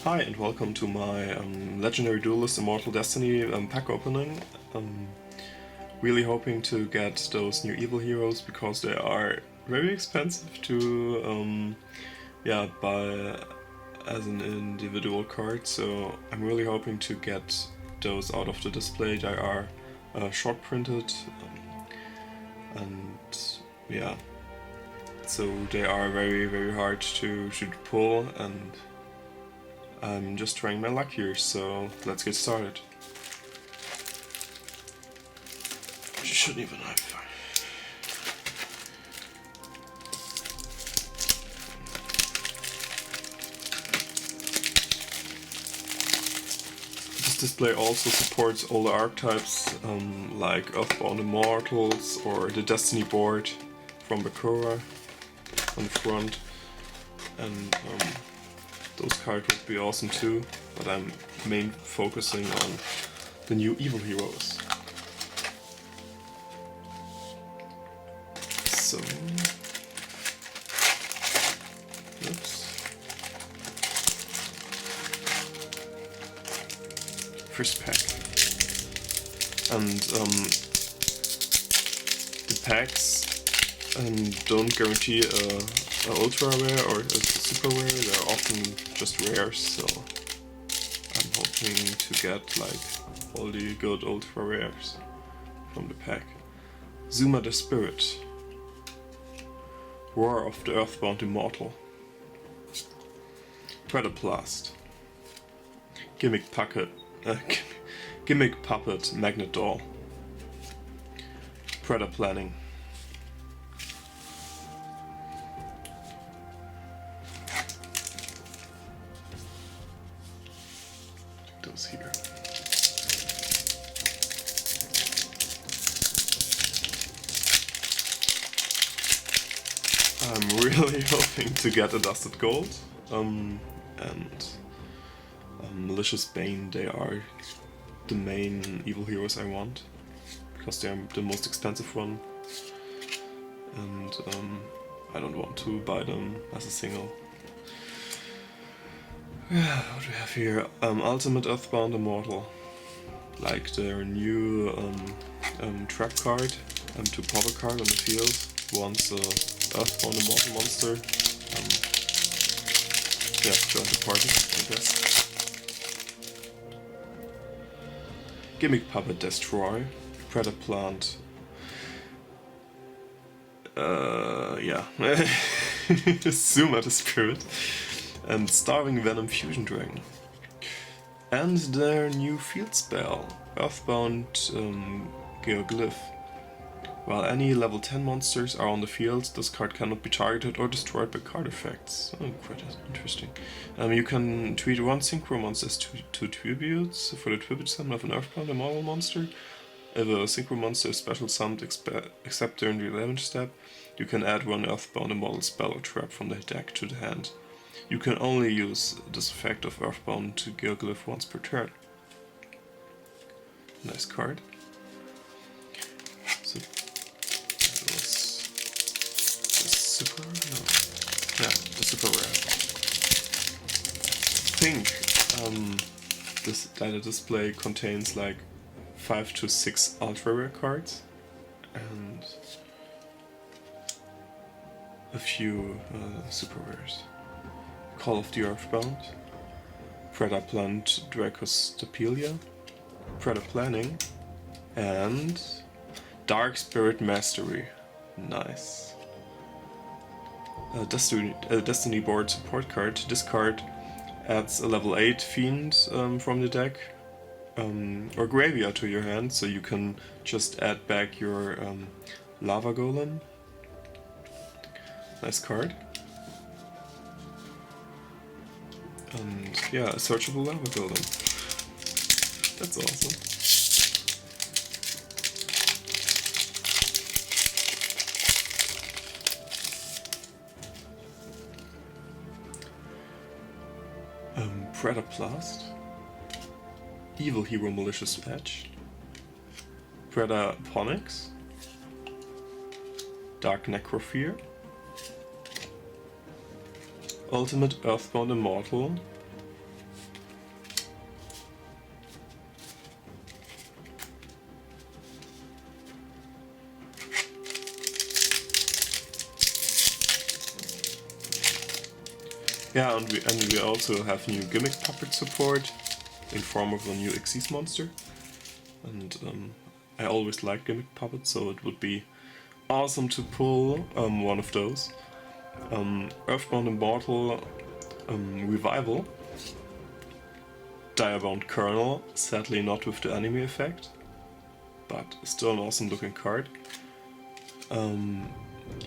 Hi and welcome to my Legendary Duelist Immortal Destiny pack opening. Really hoping to get those new evil heroes because they are very expensive to buy as an individual card, so I'm really hoping to get those out of the display. They are short printed so they are very hard to pull, and I'm just trying my luck here, so let's get started. She shouldn't even have. This display also supports all the archetypes, like Earthbound Immortals or the Destiny board from Bakura on the front, and those cards would be awesome too, but I'm main focusing on the new evil heroes. So, oops. First pack, and the packs don't guarantee a ultra rare or a super rare. They're often just rares, so I'm hoping to get like all the good ultra rares from the pack. Zuma the Spirit, Roar of the Earthbound Immortal, Predaplant, Gimmick Puppet Magnet Doll, Predaplanting, those here. I'm really hoping to get a Dusted Gold and Malicious Bane. They are the main evil heroes I want because they are the most expensive one, and I don't want to buy them as a single. What do we have here? Ultimate Earthbound Immortal, like their new trap card, to pop a card on the field once a Earthbound Immortal monster join the party, I guess. Gimmick Puppet Destroy, Predaplant, Zuma the Spirit, and Starving Venom Fusion Dragon. And their new field spell, Earthbound Yugioh. While any level 10 monsters are on the field, this card cannot be targeted or destroyed by card effects. Oh, quite interesting. You can treat one synchro monster as two tributes for the tribute summon of an Earthbound Immortal monster. If a synchro monster is special summoned except during the 11th step, you can add one Earthbound Immortal spell or trap from the deck to the hand. You can only use this effect of Earthbound Yugioh once per turn. Nice card. So the super rare. I think this data display contains like 5 to 6 ultra rare cards and a few super rares. Call of the Earthbound, Predaplant Dracostapelia, Predaplanning, and Dark Spirit Mastery. Nice. Destiny board support card. This card adds a level 8 fiend from the deck or graveyard to your hand, so you can just add back your lava golem. Nice card. And yeah, a searchable lava golem. That's awesome. Predaplant, Evil Hero Malicious Edge, Predaponics, Dark Necrofear, Ultimate Earthbound Immortal, Yeah, and we also have new gimmick puppet support in form of a new Xyz monster. And I always like gimmick puppets, so it would be awesome to pull one of those. Earthbound Immortal Revival. Direbound Colonel, sadly not with the anime effect, but still an awesome looking card.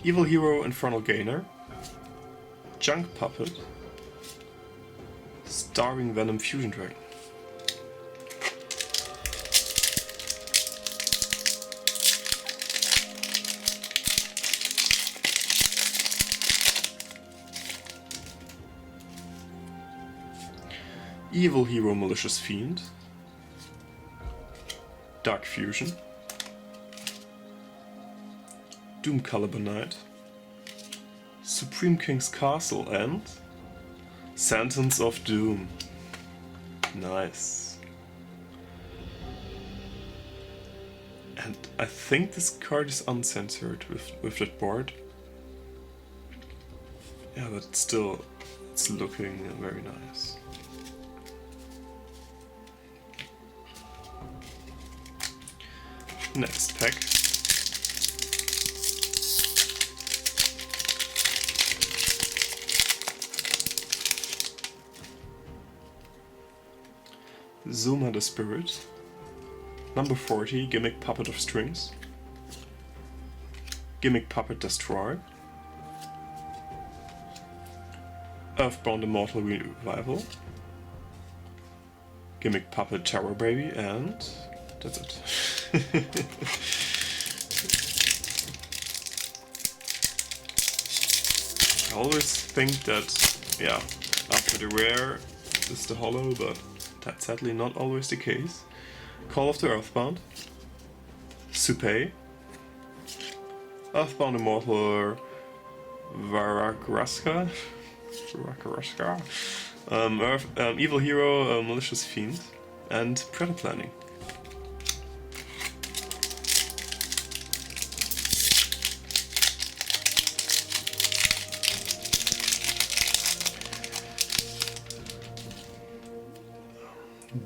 Evil Hero Infernal Gainer. Junk Puppet. Starving Venom Fusion Dragon. Evil Hero Malicious Fiend. Dark Fusion. Doom Caliber Knight. Supreme King's Castle and Sentence of Doom. Nice. And I think this card is uncensored with that board. Yeah, but still, it's looking very nice. Next pack. Zuma the Spirit. Number 40, Gimmick Puppet of Strings. Gimmick Puppet Destroy. Earthbound Immortal Revival. Gimmick Puppet Terror Baby, and that's it. I always think that, yeah, after the rare is the holo, but that's sadly not always the case. Call of the Earthbound. Supay. Earthbound Immortal Varagraska. Evil Hero Malicious Fiend. And Predaplant.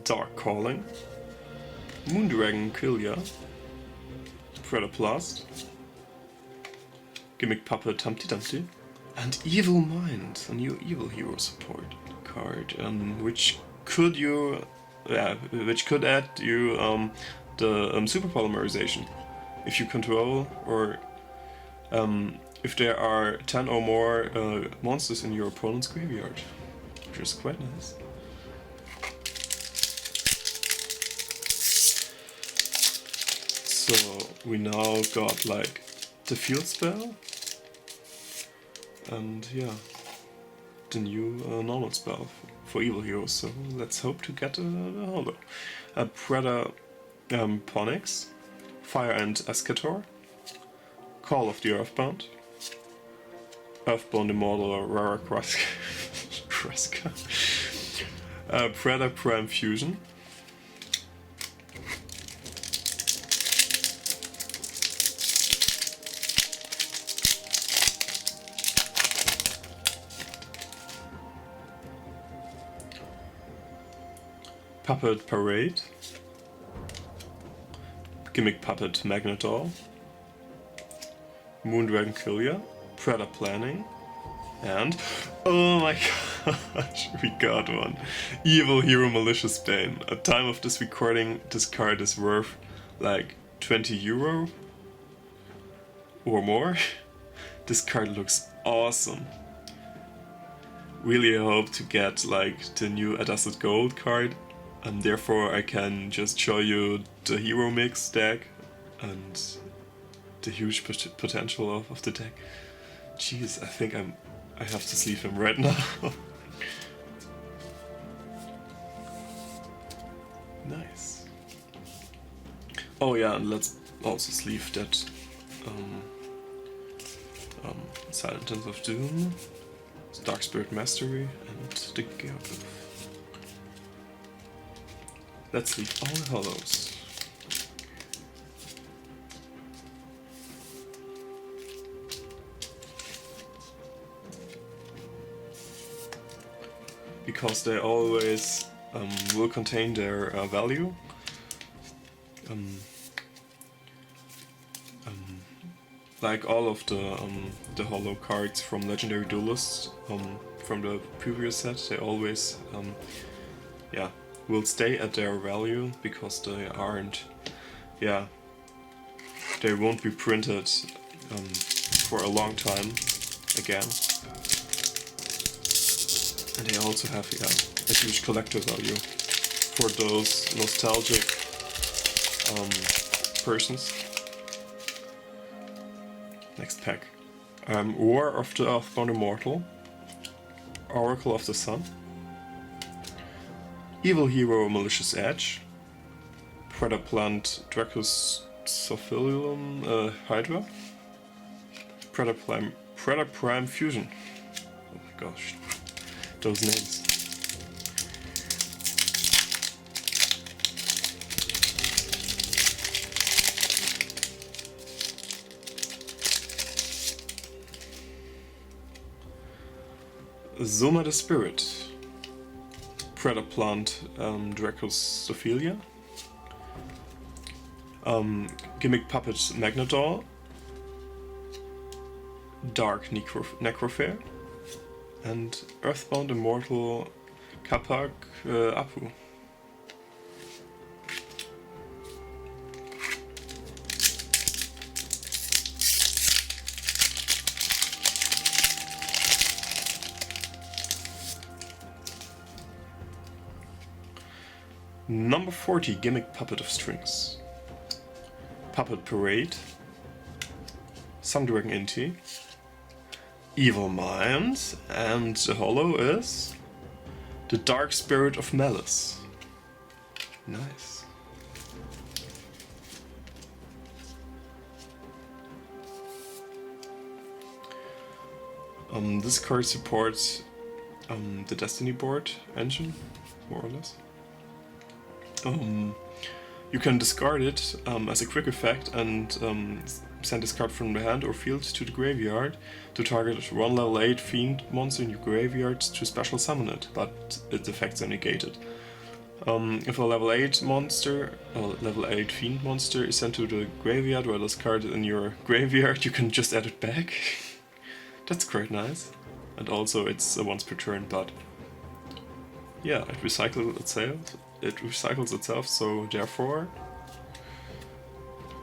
Dark Calling, Moondragon Yugioh, Predaplant, Gimmick Puppet Humpty Dumpty, and Evil Mind, a new Evil Hero support card, which could add you the super polymerization if you control, or if there are 10 or more monsters in your opponent's graveyard, which is quite nice. So we now got like the field spell and yeah, the new normal spell for Evil Heroes. So let's hope to get a holo. Ponix, Fire and Eschator, Call of the Earthbound, Earthbound Immortal Rara Kreska, Predator Prime Fusion, Puppet Parade, Gimmick Puppet Magnetor, Moondragon Yugioh, Predaplant, and oh my gosh, we got one! Evil Hero Malicious Bane. At time of this recording, this card is worth like €20 or more. This card looks awesome. Really hope to get like the new Adjusted Gold card, and therefore I can just show you the hero mix deck and the huge potential of the deck. Jeez, I think I have to sleeve him right now. Nice. Oh yeah, and let's also sleeve that Silent Tons of Doom, Dark Spirit Mastery, and the Yugioh. Let's leave all the holos. because they always will contain their value. Like all of the holo cards from Legendary Duelists from the previous set, they always yeah, will stay at their value because they aren't, yeah, they won't be printed for a long time again. And they also have, yeah, a huge collector value for those nostalgic persons. Next pack. War of the Earthbound Immortal, Oracle of the Sun, Evil Hero Malicious Edge, Predaplant Dracosophilum Hydra, Predaprime Fusion. Oh my gosh, those names. Zoma the Spirit, Predaplant Dracosophilia, Gimmick Puppet Magnedoll, Dark Necrofair, and Earthbound Immortal Kapak Apu. Number 40, Gimmick Puppet of Strings, Puppet Parade, Sundragon Inti, Evil Mind, and the holo is the Dark Spirit of Malice. Nice. This card supports the Destiny board engine, more or less. You can discard it as a quick effect and send this card from the hand or field to the graveyard to target one level 8 fiend monster in your graveyard to special summon it, but its effects are negated. If a level 8 monster, or level 8 fiend monster is sent to the graveyard or discarded in your graveyard, you can just add it back. That's quite nice. And also it's once per turn, but yeah, it recycles itself, so therefore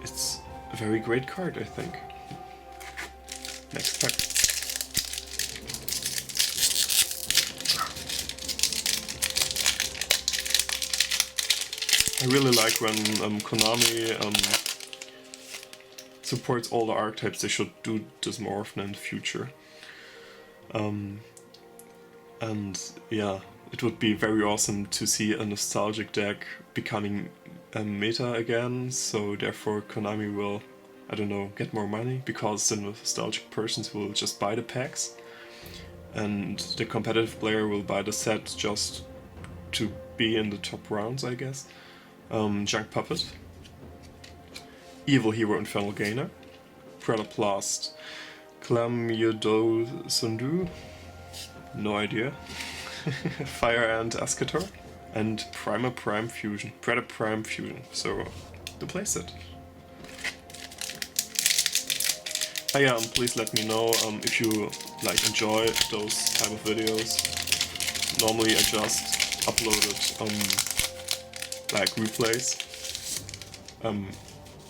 it's a very great card, I think. Next pack. I really like when Konami supports all the archetypes. They should do this more often in the future. And yeah, it would be very awesome to see a nostalgic deck becoming a meta again, so therefore Konami will, I don't know, get more money, because the nostalgic persons will just buy the packs, and the competitive player will buy the set just to be in the top rounds, I guess. Junk Puppet, Evil Hero Infernal Gainer, Predaplant Yugioh Sundu, no idea. Fire Ant Ascator, and Predaplant Fusion, so the playset. Yeah, please let me know if you enjoy those type of videos. Normally I just uploaded replays.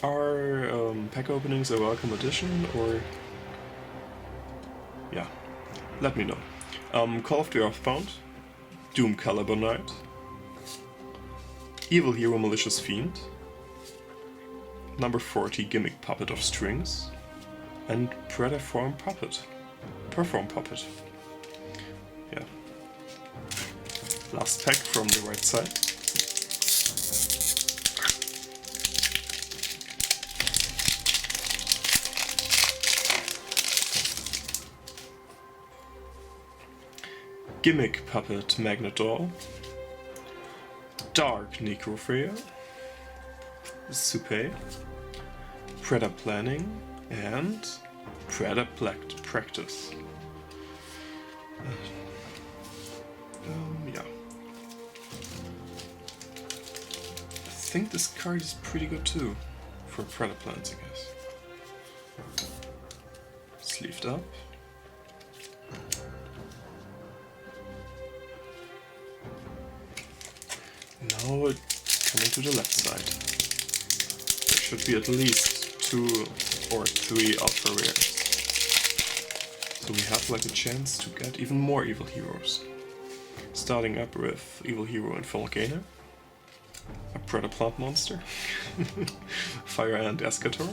Are pack openings a welcome addition, or yeah, let me know. Call of the Earthbound, Doom Caliber Knight, Evil Hero Malicious Fiend, number 40 Gimmick Puppet of Strings, and Perform Puppet. Yeah. Last pack from the right side. Gimmick Puppet Magnedoll, Dark Necrofair, Supe, Predaplanning, and Predaplant Practice. Yeah. think this card is pretty good too, for Predaplant, I guess. Sleeved up. Now coming to the left side. There should be at least 2 or 3 Alpha Rares. So we have like a chance to get even more Evil Heroes. Starting up with Evil Hero Infernal Gainer, a Predaplant monster, Fire and Eschator,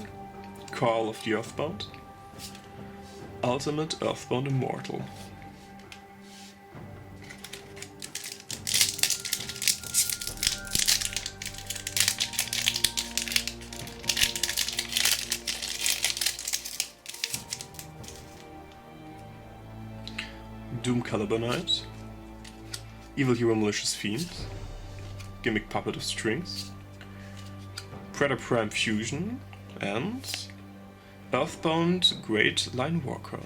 Call of the Earthbound, Ultimate Earthbound Immortal. Doom Calibanite, Evil Hero Malicious Fiend, Gimmick Puppet of Strings, Predaprime Fusion, and Earthbound Great Line Walker.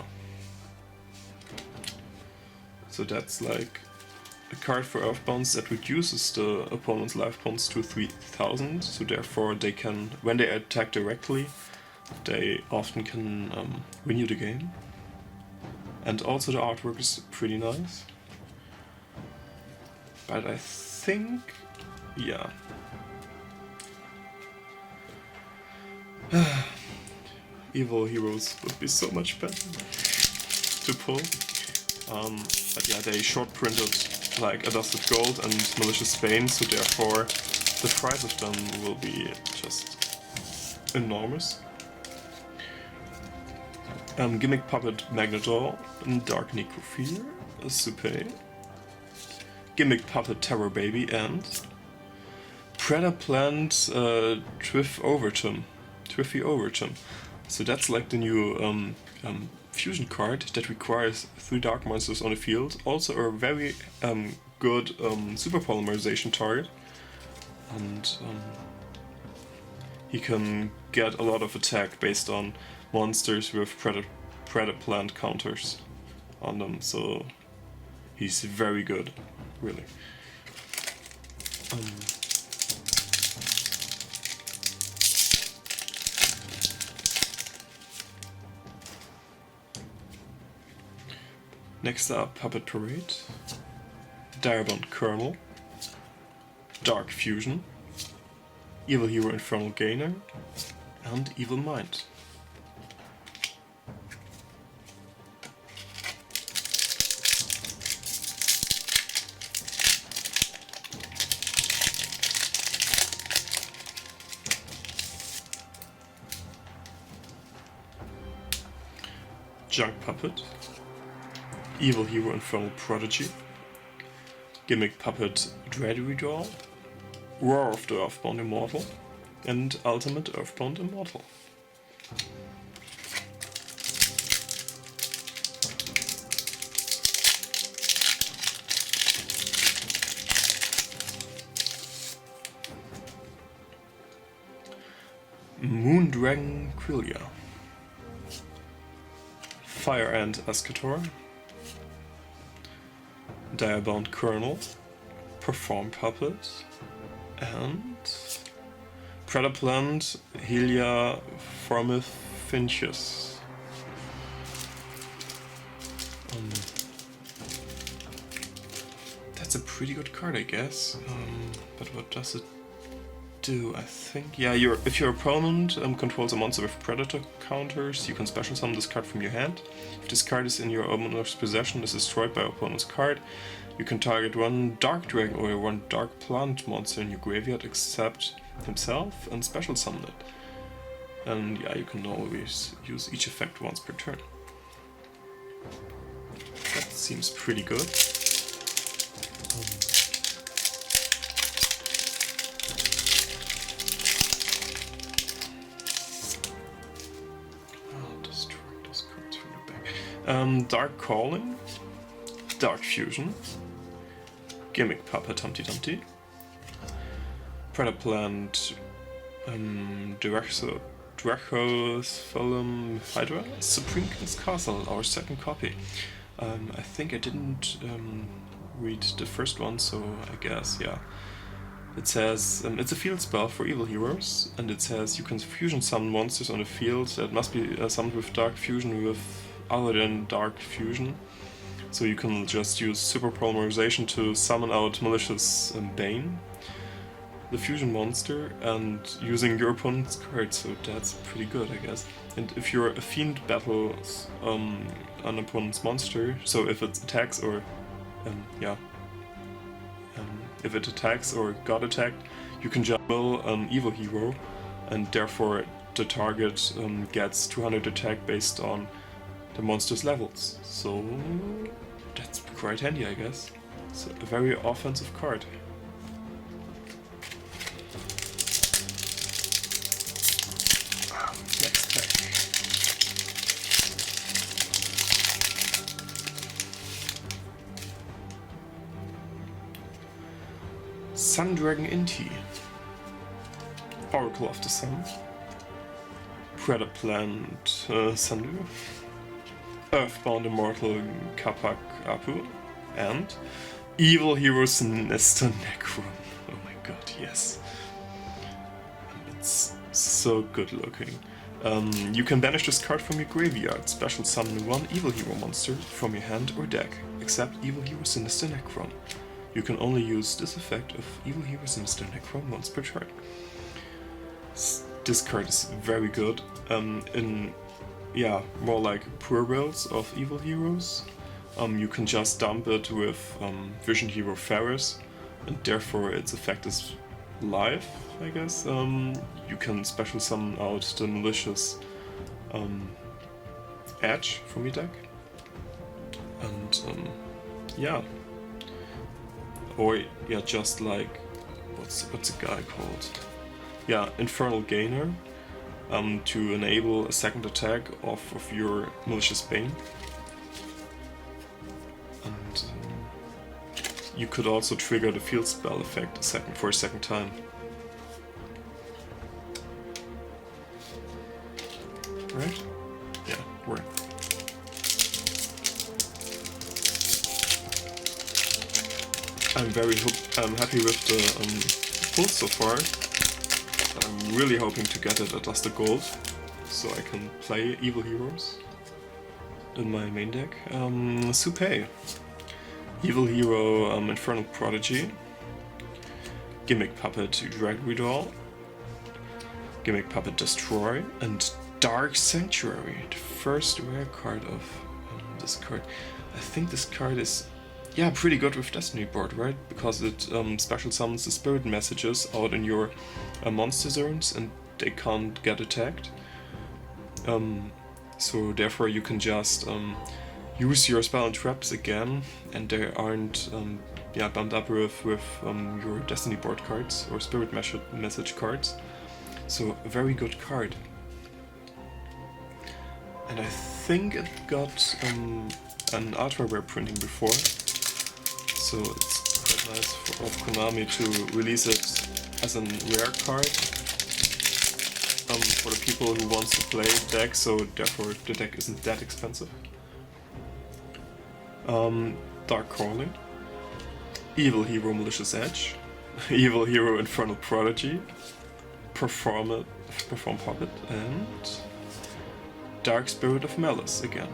So that's like a card for Earthbounds that reduces the opponent's life points to 3000, so therefore they can, when they attack directly, they often can win you the game. And also the artwork is pretty nice. But I think, yeah. Evil Heroes would be so much better to pull. But yeah, they short printed like Adusted Gold and Malicious Bane, so therefore the price of them will be just enormous. Gimmick Puppet Magnetor, Dark Necrophilia, Supé, Gimmick Puppet Terror Baby, and Predaplant Twiffy Overton. So that's like the new fusion card that requires 3 dark monsters on the field. Also a very good super polymerization target. And he can get a lot of attack based on monsters with Predaplant counters on them, so he's very good, really. Next up, Puppet Parade, Direbound Colonel, Dark Fusion, Evil Hero Infernal Gainer, and Evil Mind. Junk Puppet, Evil Hero Infernal Prodigy, Gimmick Puppet Dreadridor, Roar of the Earthbound Immortal, and Ultimate Earthbound Immortal. Moondragon Quillia, Fire and Eschator, Direbound Colonel, Perform Puppet, and Predaplant Helia Formith-Finchus. That's a pretty good card, I guess. But what does it do? I think, yeah, if your opponent controls a monster with predator counters, you can special summon this card from your hand. If this card is in your owner's possession, is destroyed by your opponent's card. You can target 1 Dark Dragon or 1 Dark Plant monster in your graveyard except himself and special summon it. And yeah, you can always use each effect once per turn. That seems pretty good. Dark Calling, Dark Fusion, Gimmick Puppet Humpty Dumpty, Predaplant Dracothalum Hydra, Supreme King's Castle, our second copy. I think I didn't read the first one, so I guess, yeah. It says, it's a field spell for evil heroes, and it says you can fusion summon monsters on the field that must be summoned with dark fusion with other than dark fusion. So you can just use super polymerization to summon out malicious Bane, the fusion monster, and using your opponent's card, so that's pretty good, I guess. And if you're a fiend battles an opponent's monster, so if it attacks or if it attacks or got attacked, you can just mill an evil hero, and therefore the target gets 200 attack based on the monster's levels. So that's quite handy, I guess. It's a very offensive card. Next pack. Sun Dragon Inti, Oracle of the Sun, Predaplant Sandu, Earthbound Immortal Kapak Apu, and Evil Hero Sinister Necron. Oh my god, yes. It's so good looking. You can banish this card from your graveyard, special summon one Evil Hero monster from your hand or deck, except Evil Hero Sinister Necron. You can only use this effect of Evil Hero Sinister Necron once per turn. This card is very good in more like pure builds of evil heroes. You can just dump it with Vision Hero Ferris, and therefore its effect is live, I guess. You can special summon out the malicious Edge from your deck, and just like what's the guy called? Yeah, Infernal Gainer, to enable a second attack off of your malicious Bane. And you could also trigger the field spell effect for a second time. Right? Yeah, we're. I'm happy with the pull so far. I'm really hoping to get it at Dusted Gold, so I can play evil heroes in my main deck. Supay, Evil Hero Infernal Prodigy, Gimmick Puppet Dragredoll, Gimmick Puppet Destroy, and Dark Sanctuary, the first rare card of this card. I think this card is pretty good with Destiny board, right? Because it special summons the spirit messages out in your monster zones and they can't get attacked. So therefore you can just use your spell and traps again, and they aren't bumped up with your Destiny board cards or spirit message cards. So a very good card. And I think it got an ultra rare printing before. So it's quite nice of Konami to release it as a rare card for the people who want to play deck, so therefore the deck isn't that expensive. Dark Crawling, Evil Hero Malicious Edge, Evil Hero Infernal Prodigy, Perform Puppet, and Dark Spirit of Malice again.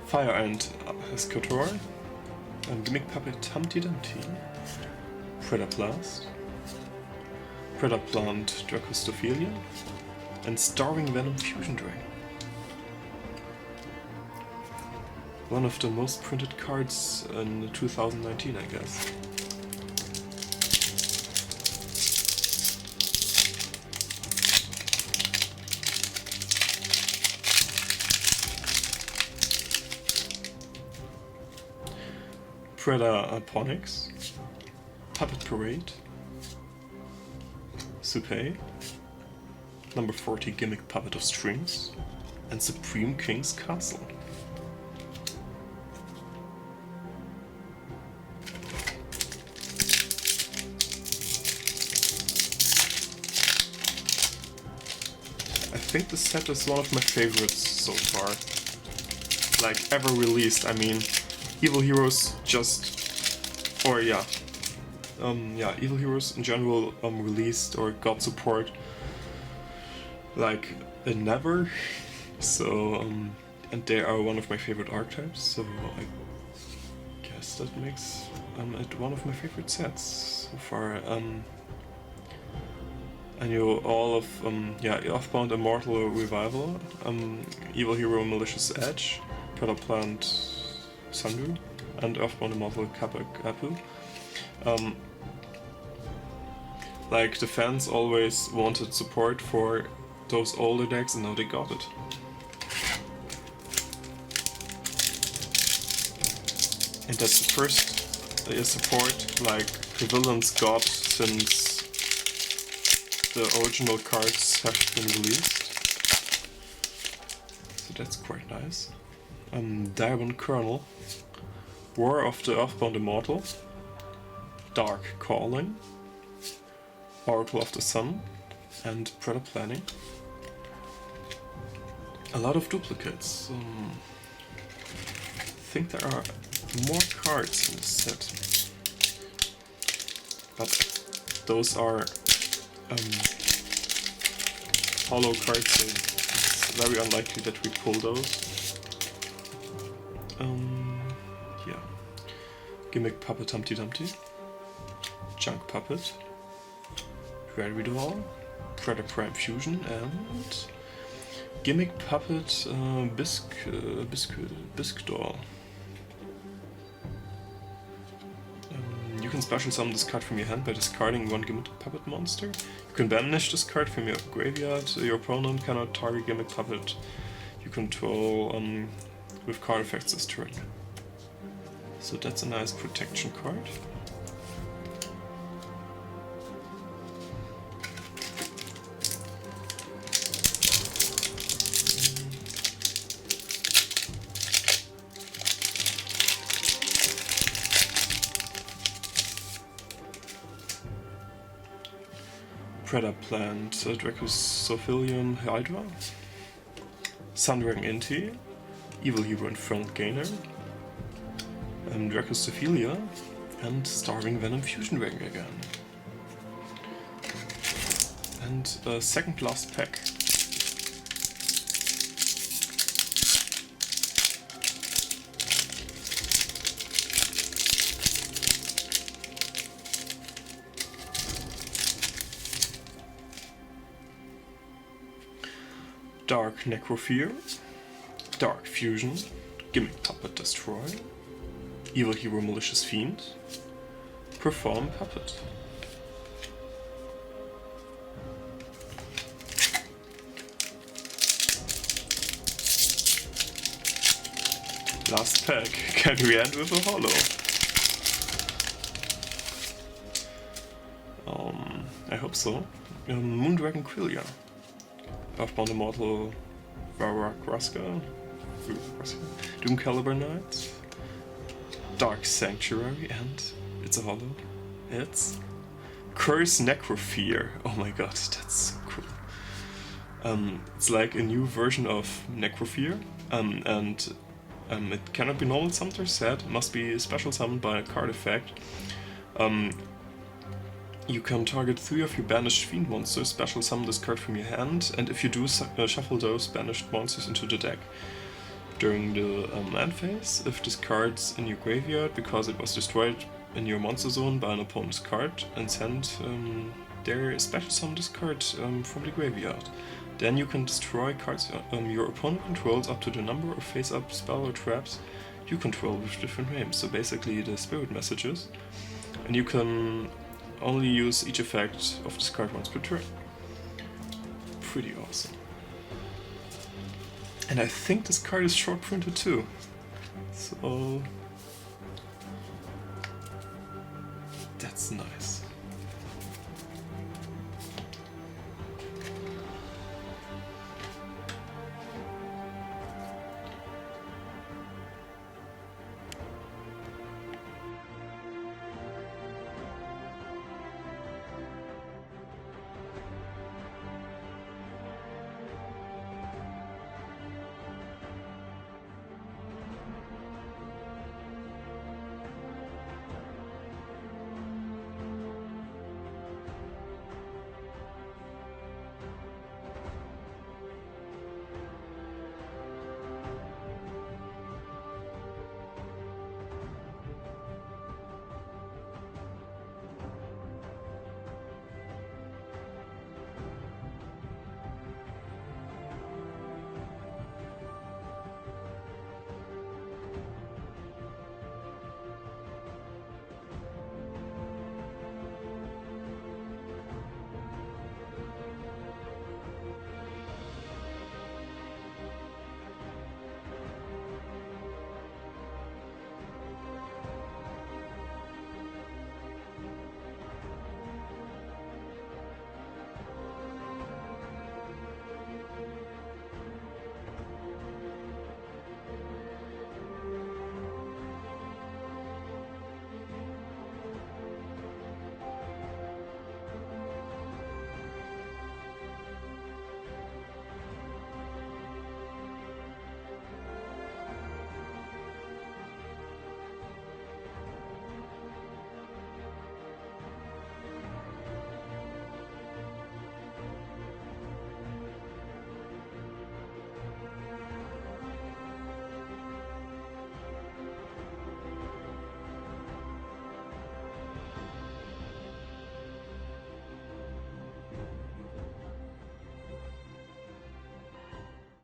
Fire Ant Escotor, and Gimmick Puppet Humpty Dumpty, Predaplant, Predaplant Dracostophilia, and Starving Venom Fusion Dragon. One of the most printed cards in 2019, I guess. Predaponics, Puppet Parade, Supay, number 40 Gimmick Puppet of Strings, and Supreme King's Castle. I think this set is one of my favorites so far. Like, ever released. I mean, Evil Heroes just... or yeah. Yeah, Evil Heroes in general released or got support like never. So, and they are one of my favorite archetypes, so I guess that makes it one of my favorite sets so far. I know all of yeah, Earthbound Immortal Revival, Evil Hero Malicious Edge, Predaplant Sundew, and Earthbound Immortal Kapu. Like, the fans always wanted support for those older decks, and now they got it. And that's the first support like the villains got since the original cards have been released. So that's quite nice. Diamond Colonel, War of the Earthbound Immortal, Dark Calling, Oracle of the Sun, and Predaplanning. A lot of duplicates. I think there are more cards in this set, but those are hollow cards, so it's very unlikely that we pull those. Yeah. Gimmick Puppet Humpty Dumpty, Junk Puppet, Raridoll, Predaplant Fusion, and Gimmick Puppet Bisque Doll. You can special summon this card from your hand by discarding one Gimmick Puppet monster. You can banish this card from your graveyard. Your opponent cannot target Gimmick Puppet you control with card effects this turn. So that's a nice protection card. Predaplant, Dracosophilium Hydra, Sundragon Inti, Evil Hero Infernal Gainer, Dracosophilia, and Starving Venom Fusion Dragon again. And second last pack. Dark Necrofear, Dark Fusion, Gimmick Puppet Destroy, Evil Hero Malicious Fiend, Perform Puppet. Last pack. Can we end with a holo? I hope so. Moondragon Quillia, Earthbound Immortal Varakraska, Doom Caliber Knight, Dark Sanctuary, and it's a holo. It's Curse Necrofear. Oh my god, that's so cool. It's like a new version of Necrofear, and it cannot be normal summoned or set, it must be special summoned by a card effect. You can target 3 of your banished fiend monsters, special summon this card from your hand, and if you do, shuffle those banished monsters into the deck. During the end phase, if this card's in your graveyard because it was destroyed in your monster zone by an opponent's card, and send their special summon this card from the graveyard. Then you can destroy cards your opponent controls up to the number of face-up spell or traps you control with different names, so basically the spirit messages. And you can only use each effect of this card once per turn. Pretty awesome. And I think this card is short printed too. So that's nice.